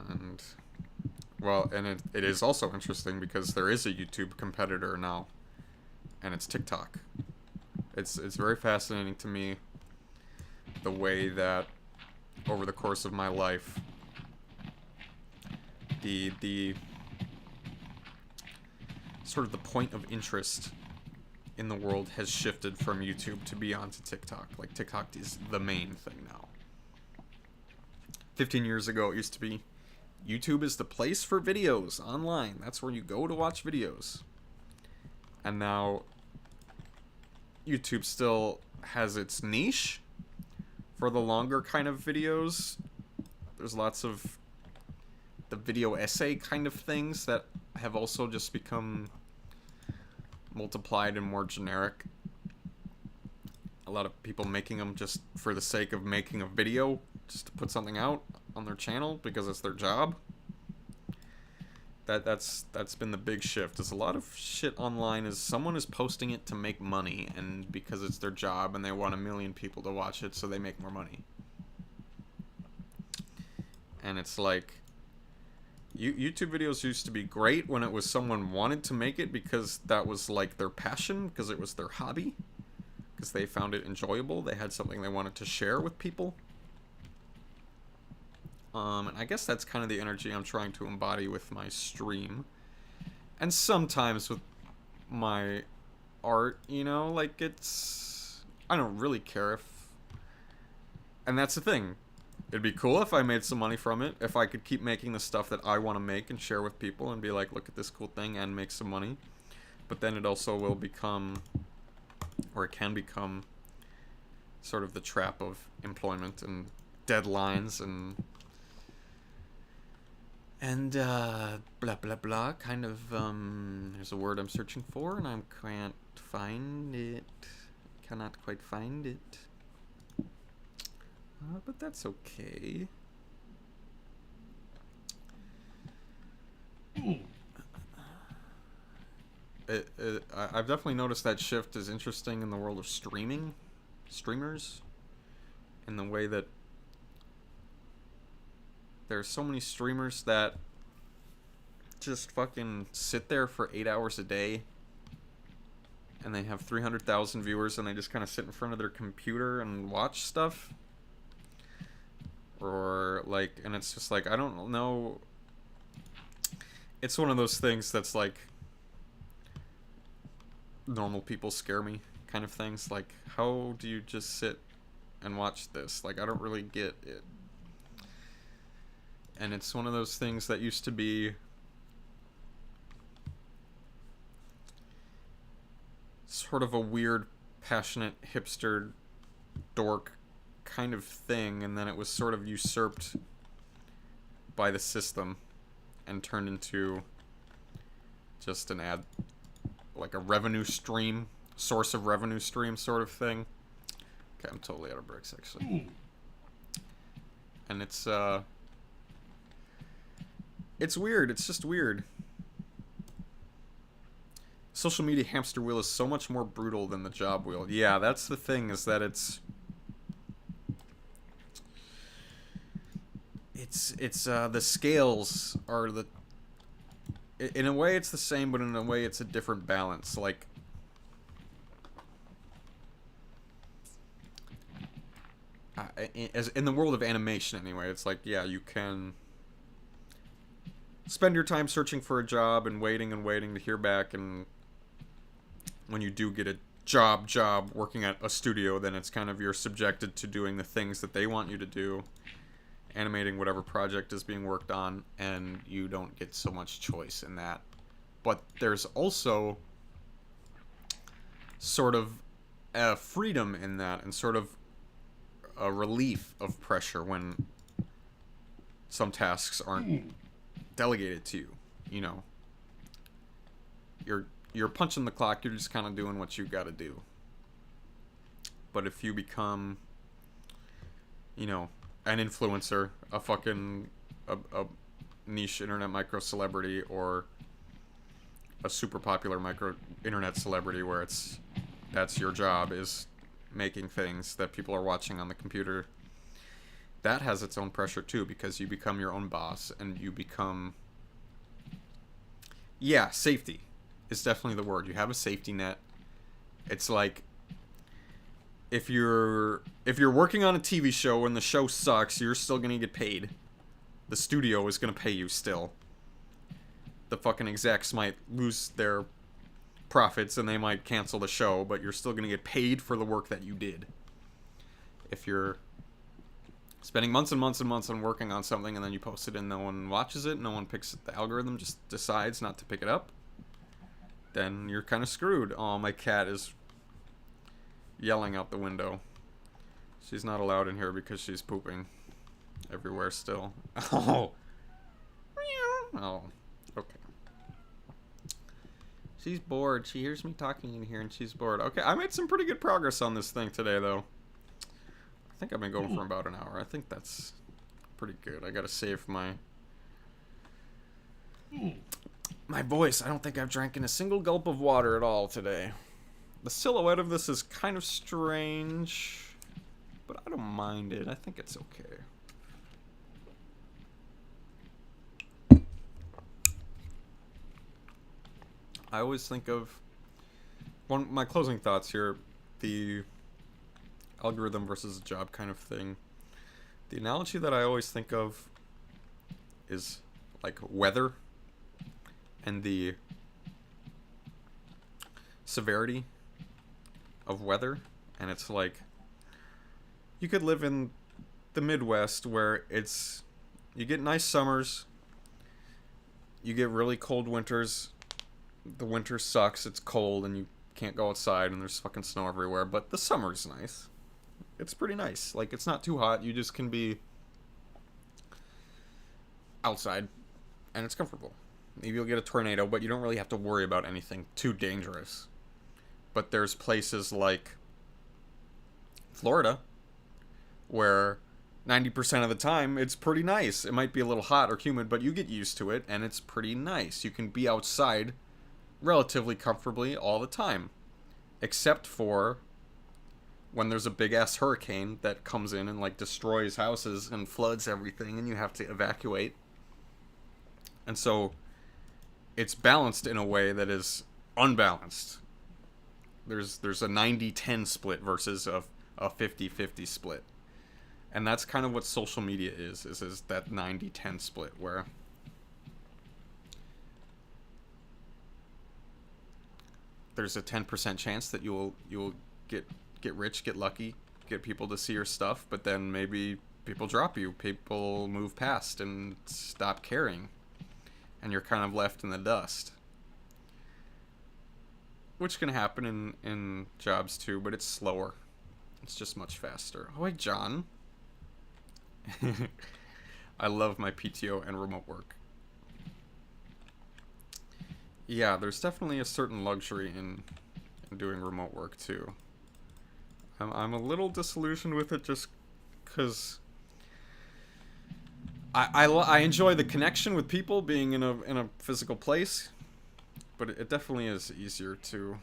And, well, and it is also interesting because there is a YouTube competitor now, and it's TikTok. It's very fascinating to me the way that over the course of my life the sort of the point of interest in the world has shifted from YouTube to be onto TikTok. Like, TikTok is the main thing now. 15 years ago, it used to be YouTube is the place for videos online. That's where you go to watch videos. And now YouTube still has its niche for the longer kind of videos. There's lots of the video essay kind of things that have also just become multiplied and more generic. a lot of people making them just for the sake of making a video, just to put something out on their channel because it's their job. That's been the big shift. Is a lot of shit online is someone is posting it to make money, and because it's their job and they want 1 million people to watch it so they make more money. And it's like, YouTube videos used to be great when it was someone wanted to make it because that was like their passion, because it was their hobby, because they found it enjoyable, they had something they wanted to share with people. And I guess that's kind of the energy I'm trying to embody with my stream. And sometimes with my art, you know, like it's... I don't really care if... And that's the thing. It'd be cool if I made some money from it, if I could keep making the stuff that I want to make and share with people and be like, look at this cool thing and make some money. But then it also will become, or it can become, sort of the trap of employment and deadlines and blah blah blah, kind of, there's a word I'm searching for and I can't find it, cannot quite find it, but that's okay. I've definitely noticed that shift is interesting in the world of streamers, in the way that there's so many streamers that just fucking sit there for 8 hours a day and they have 300,000 viewers and they just kind of sit in front of their computer and watch stuff. Or like, and it's just like, I don't know. It's one of those things that's like, normal people scare me kind of things. Like, how do you just sit and watch this? Like, I don't really get it. And it's one of those things that used to be sort of a weird, passionate, hipster, dork kind of thing, and then it was sort of usurped by the system and turned into just an ad, like a revenue stream, source of revenue stream sort of thing. Okay, I'm totally out of bricks, actually. And it's weird. It's just weird. Social media hamster wheel is so much more brutal than the job wheel. Yeah, that's the thing, is that it's the scales are the... In a way it's the same, but in a way it's a different balance. Like, as in the world of animation anyway, it's like, yeah, you can spend your time searching for a job and waiting to hear back, and when you do get a job working at a studio, then it's kind of, you're subjected to doing the things that they want you to do, animating whatever project is being worked on, and you don't get so much choice in that. But there's also sort of a freedom in that, and sort of a relief of pressure when some tasks aren't delegated to you. You know, you're punching the clock, you're just kind of doing what you got to do. But if you become, you know, an influencer, a fucking a niche internet micro celebrity, or a super popular micro internet celebrity where that's your job, is making things that people are watching on the computer, that has its own pressure too, because you become your own boss, and you become, yeah, safety is definitely the word. You have a safety net. It's like, if you're working on a TV show and the show sucks, you're still gonna get paid. The studio is gonna pay you still. The fucking execs might lose their profits and they might cancel the show, but you're still gonna get paid for the work that you did. If you're spending months and months and months on working on something and then you post it and no one watches it, no one picks it, the algorithm just decides not to pick it up, then you're kind of screwed. Oh, my cat is yelling out the window. She's not allowed in here because she's pooping everywhere still. Oh. Oh, okay. She's bored. She hears me talking in here and she's bored. Okay, I made some pretty good progress on this thing today, though. I think I've been going for about an hour. I think that's pretty good. I gotta save my voice. I don't think I've drank in a single gulp of water at all today. The silhouette of this is kind of strange, but I don't mind it. I think it's okay. I always think of my closing thoughts here, the algorithm versus job kind of thing. The analogy that I always think of is like weather and the severity of weather. And it's like, you could live in the Midwest where you get nice summers, you get really cold winters. The winter sucks, it's cold, and you can't go outside, and there's fucking snow everywhere, but the summer's nice. It's pretty nice. Like, it's not too hot, you just can be outside, and it's comfortable. Maybe you'll get a tornado, but you don't really have to worry about anything too dangerous. But there's places like Florida, where 90% of the time, it's pretty nice. It might be a little hot or humid, but you get used to it, and it's pretty nice. You can be outside relatively comfortably all the time, except for when there's a big ass hurricane that comes in and like destroys houses and floods everything and you have to evacuate. And so it's balanced in a way that is unbalanced. There's a 90-10 split versus a 50-50 split. And that's kind of what social media is that 90-10 split where there's a 10% chance that you'll get rich, get lucky, get people to see your stuff, but then maybe people drop you, people move past and stop caring, and you're kind of left in the dust. Which can happen in jobs too, but it's slower. It's just much faster. Oh, hi, John. I love my PTO and remote work. Yeah, there's definitely a certain luxury in doing remote work too. I'm a little disillusioned with it just because I enjoy the connection with people being in a physical place, but it definitely is easier to.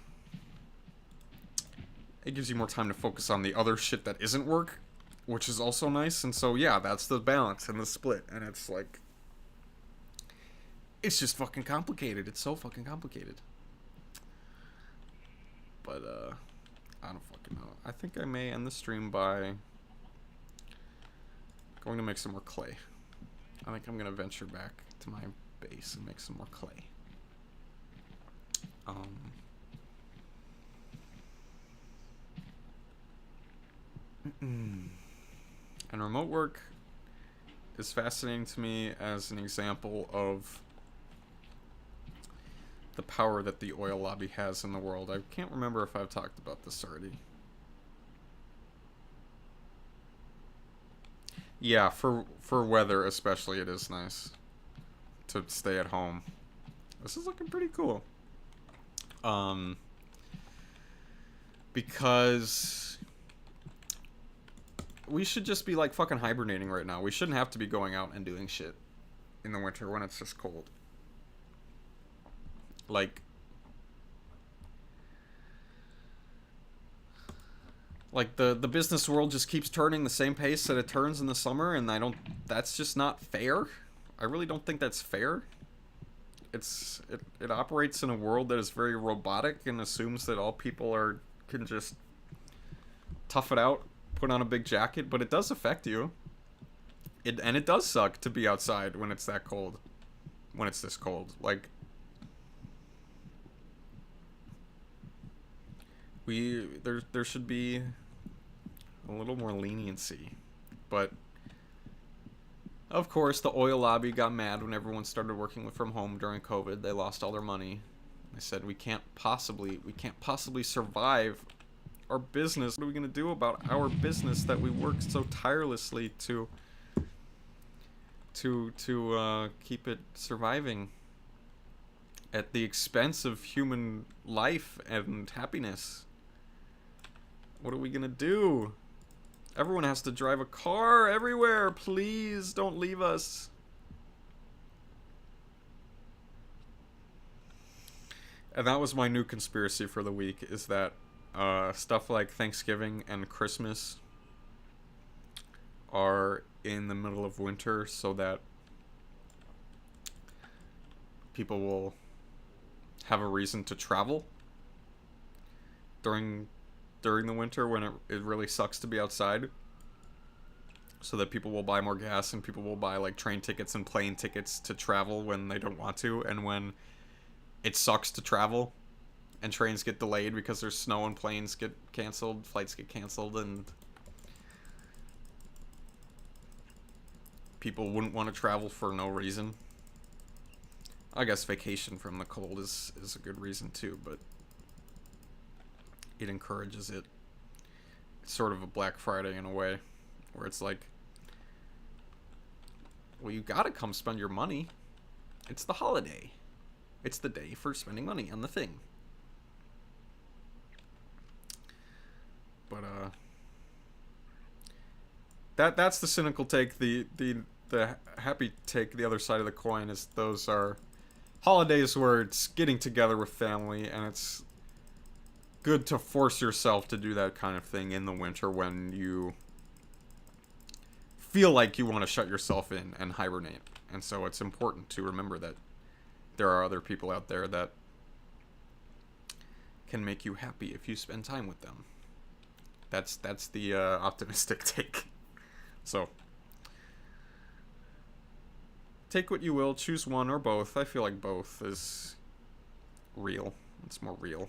It gives you more time to focus on the other shit that isn't work, which is also nice. And so yeah, that's the balance and the split, and it's like. It's just fucking complicated. It's so fucking complicated. But, I don't fucking know. I think I may end the stream by going to make some more clay. I think I'm going to venture back to my base and make some more clay. And remote work is fascinating to me as an example of the power that the oil lobby has in the world. I can't remember if I've talked about this already. Yeah, for weather especially, it is nice to stay at home. This is looking pretty cool. Because we should just be like fucking hibernating right now. We shouldn't have to be going out and doing shit in the winter when it's just cold. Like the business world just keeps turning the same pace that it turns in the summer, and that's just not fair. I really don't think that's fair. It operates in a world that is very robotic and assumes that all people can just tough it out, put on a big jacket, but it does affect you. It does suck to be outside when it's that cold. When it's this cold. Like there should be a little more leniency, but of course the oil lobby got mad when everyone started working from home during COVID. They lost all their money. They said we can't possibly survive our business. What are we gonna do about our business that we worked so tirelessly to keep it surviving? at the expense of human life and happiness. What are we gonna do? Everyone has to drive a car everywhere. Please don't leave us. And that was my new conspiracy for the week, is that stuff like Thanksgiving and Christmas are in the middle of winter so that people will have a reason to travel during the winter when it really sucks to be outside, so that people will buy more gas and people will buy like train tickets and plane tickets to travel when they don't want to, and when it sucks to travel and trains get delayed because there's snow and planes get canceled, flights get canceled, and people wouldn't want to travel for no reason. I guess vacation from the cold is a good reason too, but it encourages it. It's sort of a Black Friday in a way, where it's like, well, you gotta come spend your money. It's the holiday. It's the day for spending money on the thing. But that's the cynical take. The happy take, the other side of the coin, is those are holidays where it's getting together with family, and it's good to force yourself to do that kind of thing in the winter when you feel like you want to shut yourself in and hibernate. And so it's important to remember that there are other people out there that can make you happy if you spend time with them. That's the optimistic take. So take what you will, choose one or both. I feel like both is real. It's more real.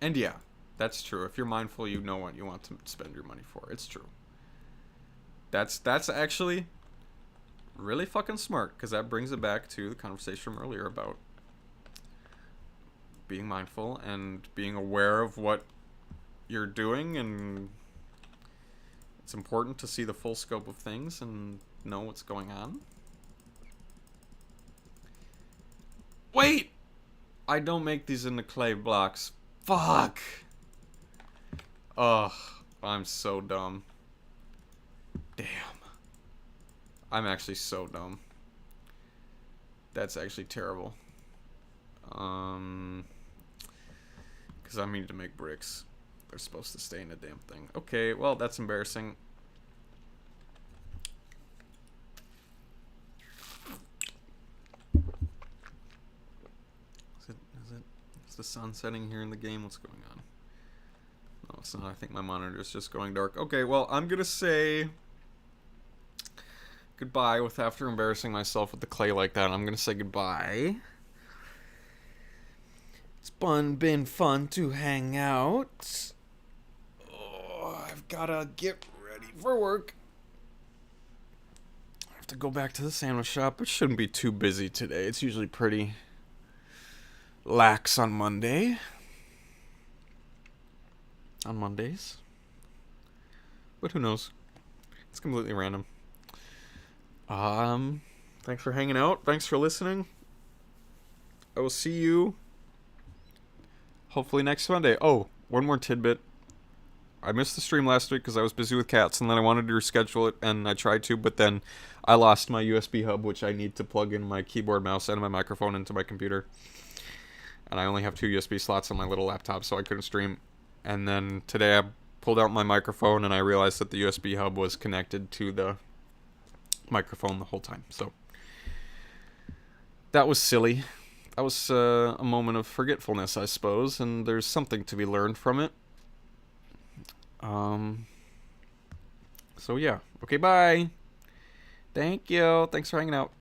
And yeah, that's true. If you're mindful, you know what you want to spend your money for. It's true. That's actually really fucking smart, because that brings it back to the conversation from earlier about being mindful and being aware of what you're doing, and it's important to see the full scope of things and know what's going on. Wait! I don't make these into clay blocks. Fuck! Ugh, I'm so dumb. Damn. I'm actually so dumb. That's actually terrible. Because I need to make bricks. They're supposed to stay in the damn thing. Okay, well, that's embarrassing. Is the sun setting here in the game? What's going on? No, it's not. I think my monitor's just going dark. Okay, well, I'm gonna say goodbye after embarrassing myself with the clay like that. I'm gonna say goodbye. It's been fun to hang out. Oh, I've gotta get ready for work. I have to go back to the sandwich shop. It shouldn't be too busy today. It's usually pretty lax on Mondays. But who knows? It's completely random. Thanks for hanging out. Thanks for listening. I will see you hopefully next Monday. Oh, one more tidbit. I missed the stream last week because I was busy with cats, and then I wanted to reschedule it, and I tried to, but then I lost my USB hub, which I need to plug in my keyboard, mouse, and my microphone into my computer. And I only have 2 USB slots on my little laptop, so I couldn't stream. And then today I pulled out my microphone, and I realized that the USB hub was connected to the microphone the whole time. So that was silly. That was a moment of forgetfulness, I suppose, and there's something to be learned from it. So yeah. Okay, bye. Thank you. Thanks for hanging out.